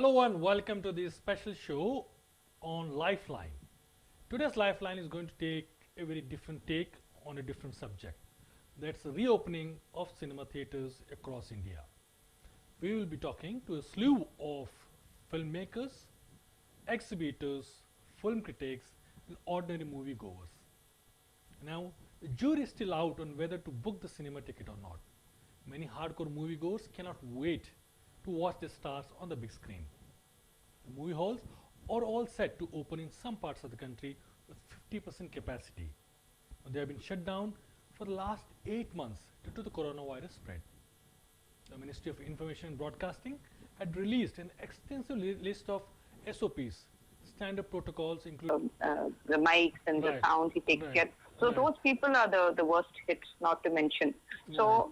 Hello and welcome to this special show on Lifeline. Today's Lifeline is going to take a very different take on a different subject. That's the reopening of cinema theaters across India. We will be talking to a slew of filmmakers, exhibitors, film critics, and ordinary moviegoers. Now, the jury is still out on whether to book the cinema ticket or not. Many hardcore moviegoers cannot wait to watch the stars on the big screen. The movie halls are all set to open in some parts of the country with 50% capacity. They have been shut down for the last 8 months due to the coronavirus spread. The Ministry of Information and Broadcasting had released an extensive list of SOPs, standard protocols including the mics and the Right, sound he takes right, care. So right. those people are the worst hits, not to mention. So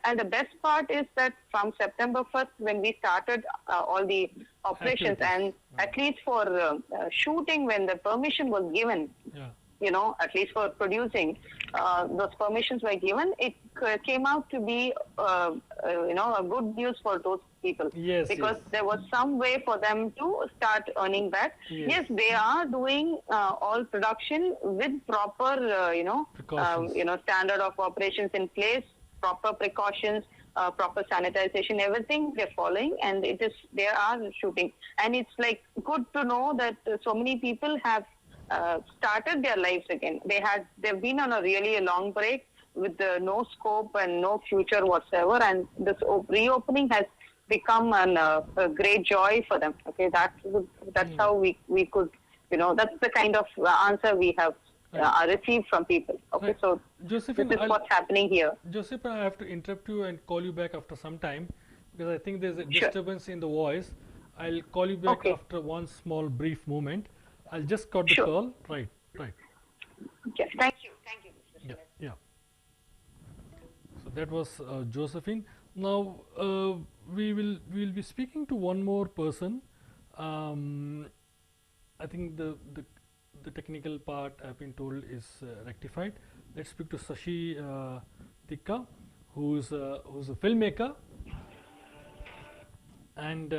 and the best part is that from September 1st, when we started all the operations, Activities. and at least for shooting, when the permission was given, Yeah. at least for producing, those permissions were given, it came out to be, a good news for those people. Yes, Because yes. there was some way for them to start earning back. Yes. Yes, they are doing all production with proper, Precautions. standard of operations in place, proper precautions, proper sanitization, everything they're following, and they are shooting. And it's like good to know that so many people have started their lives again. They've been on a really long break with no scope and no future whatsoever, and this reopening has become a great joy for them. Okay, that's how we could, that's the kind of answer we have received from people. Okay, Right. so Josephine, this is what's happening here. Joseph, I have to interrupt you and call you back after some time because I think there's a Sure. disturbance in the voice. I'll call you back Okay. after one small brief moment. I'll just cut the Sure. call. Right, right. Yes, thank you, Mr. Yeah, Suresh. yeah. So that was Josephine. Now we'll be speaking to one more person. I think the technical part I've been told is rectified. Let's speak to Sashi Tikka, who's a filmmaker and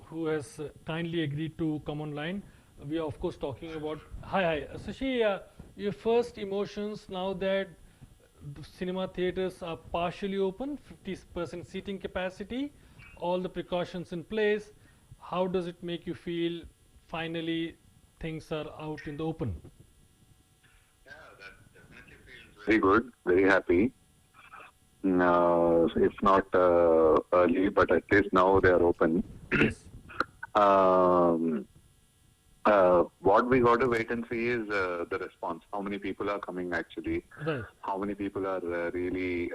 who has kindly agreed to come online. We are of course talking about hi Sashi, your first emotions now that the cinema theaters are partially open, 50% seating capacity, all the precautions in place. How does it make you feel? Finally, things are out in the open. Yeah, that definitely feels very good, very happy. It's not early, but at least now they are open. Yes. What we got to wait and see is the response. How many people are coming actually? Right. How many people are really,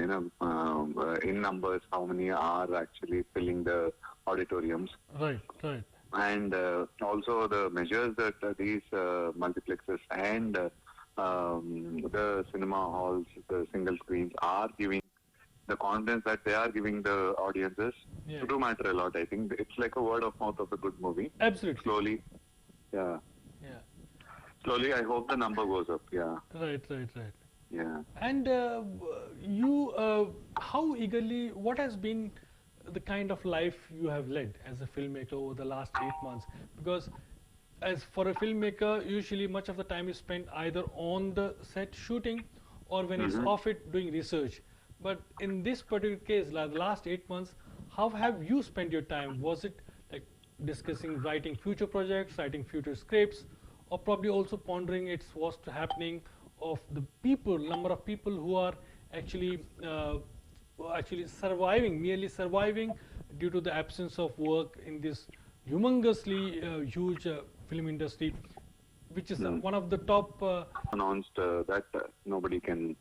in numbers? How many are actually filling the auditoriums? Right. Right. And also the measures that these multiplexes and the cinema halls, the single screens are giving, the confidence that they are giving the audiences Yeah. do matter a lot. I think it's like a word of mouth of a good movie. Absolutely. Slowly, yeah. Yeah. Slowly, I hope the number goes up. Yeah, Right. Right. Right. yeah. And how eagerly, what has been the kind of life you have led as a filmmaker over the last 8 months? Because as for a filmmaker, usually much of the time is spent either on the set shooting or when it's off it doing research. But in this particular case, like the last 8 months, how have you spent your time? Was it like discussing writing future projects, writing future scripts, or probably also pondering what's happening of the people, number of people who are actually surviving, merely surviving due to the absence of work in this humongously huge film industry, which is one of the top. Announced that nobody can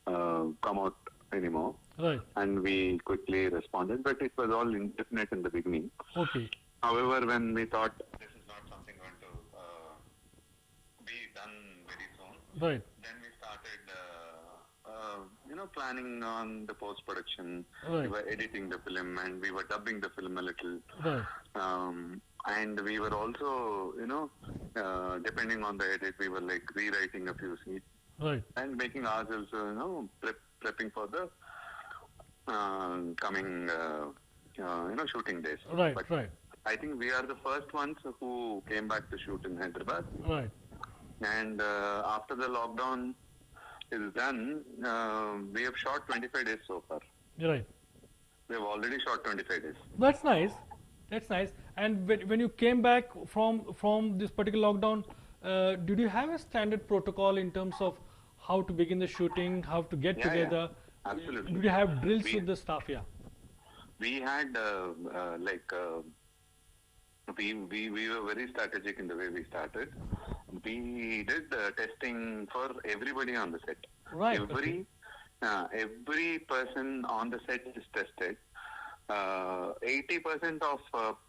come out anymore, Right. and we quickly responded. But it was all indefinite in the beginning. Okay. However, when we thought this is not something going to be done very soon, Right. then we started, planning on the post-production. Right. We were editing the film and we were dubbing the film a little. Right. And we were also, depending on the edit, we were like rewriting a few scenes Right. and making ourselves, prepping for the coming shooting days. Right, But right, I think we are the first ones who came back to shoot in Hyderabad. right. And after the lockdown is done, we have shot 25 days so far. You're right. We have already shot 25 days. That's nice. That's nice. And when you came back from this particular lockdown, did you have a standard protocol in terms of how to begin the shooting, how to get Yeah, yeah. together? Absolutely. Did you have drills We- with the staff? Yeah. We had we were very strategic in the way we started. We did testing for everybody on the set. Right. Every person on the set is tested. 80% of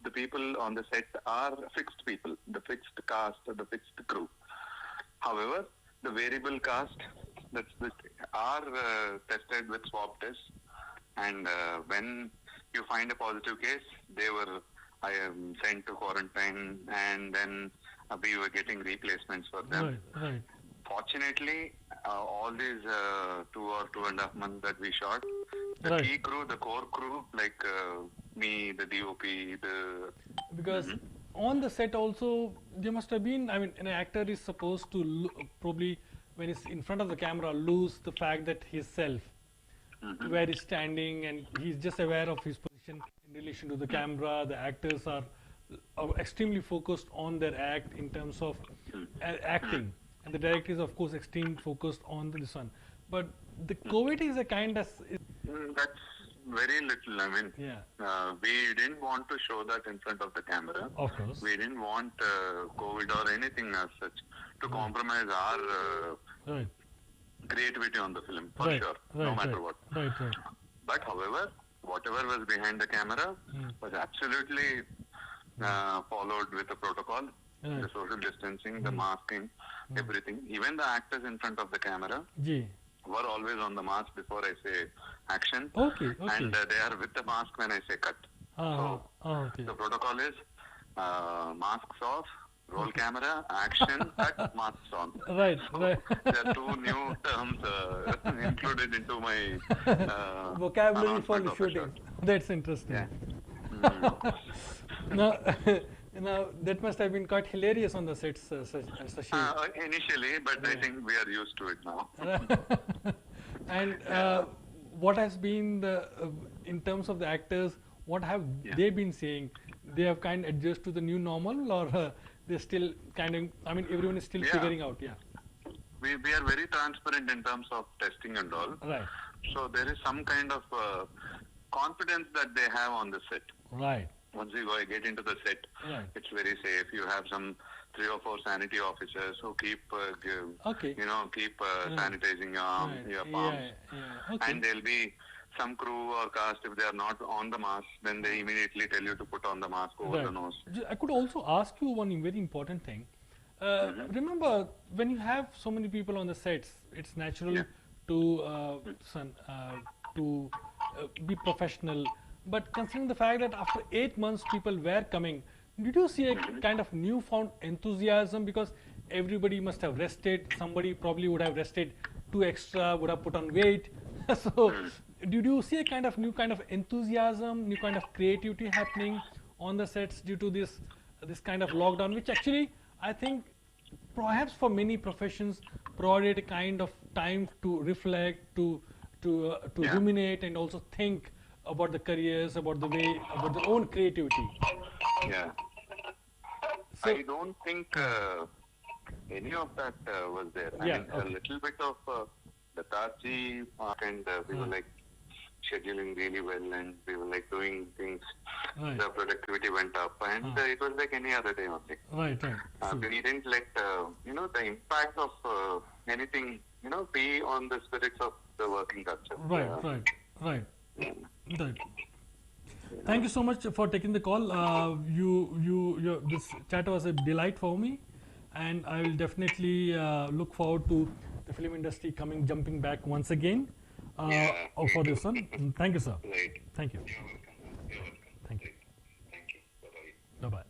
the people on the set are fixed people, the fixed cast, the fixed crew. However, the variable cast are tested with swab tests, and when you find a positive case, they were sent to quarantine, and then we were getting replacements for them. Right. Right. Fortunately, all these 2.5 months that we shot, the Right. key crew, the core crew, like me, the DOP, Because on the set also there must have been. I mean, an actor is supposed to probably when he's in front of the camera lose the fact that he's self, where he's standing, and he's just aware of his position in relation to the camera. The actors are extremely focused on their act in terms of acting, and the director is of course extremely focused on this one. But the COVID is a kind of that's very little. I mean, yeah, we didn't want to show that in front of the camera. of course, We didn't want COVID or anything as such to compromise our right, creativity on the film, for right, sure, right, no matter right, what. right, right. But however, whatever was behind the camera was absolutely followed with the protocol, Right. the social distancing, the masking, everything. Even the actors in front of the camera Ji. were always on the mask before I say action, Okay, okay. and they are with the mask when I say cut. Okay. The protocol is masks off, roll camera, action, cut, masks on. Right, right. There are two new terms included into my Vocabulary for announcement the of the shooting. shot. That's interesting. Yeah. Now, now that must have been quite hilarious on the sets, Sashi. Initially, but I think we are used to it now. And what has been the in terms of the actors? What have they been saying? They have kind of adjust to the new normal, or they still kind of? I mean, everyone is still Yeah. figuring out. Yeah. We are very transparent in terms of testing and all. Right. So there is some kind of confidence that they have on the set. Right. Once you get into the set, Right. it's very safe. You have some 3 or 4 sanitary officers who keep Okay. sanitizing your arm, Right. your palms. Yeah. Okay. And there'll be some crew or cast, if they are not on the mask, then they immediately tell you to put on the mask over the nose. I could also ask you one very important thing. Remember, when you have so many people on the sets, it's natural to be professional. But considering the fact that after 8 months people were coming, did you see a kind of newfound enthusiasm? Because everybody must have rested. Somebody probably would have rested 2 extra, would have put on weight. So, did you see a kind of new kind of enthusiasm, new kind of creativity happening on the sets due to this kind of lockdown, which actually I think perhaps for many professions provided a kind of time to reflect, to ruminate, and also think about the careers, about the way, about their own creativity. Yeah. So- I don't think any of that was there. I Yeah, mean, okay. a little bit of lethargy, and we were like scheduling really well, and we were like doing things. Right. The productivity went up, and it was like any other day only. Right. We didn't let the impact of anything be on the spirits of the working culture. Right. Thank you so much for taking the call. This chat was a delight for me, and I will definitely look forward to the film industry jumping back once again for this one. Thank you, sir. Right. Thank you. You're welcome. Thank you. Thank you. Bye-bye. Bye bye.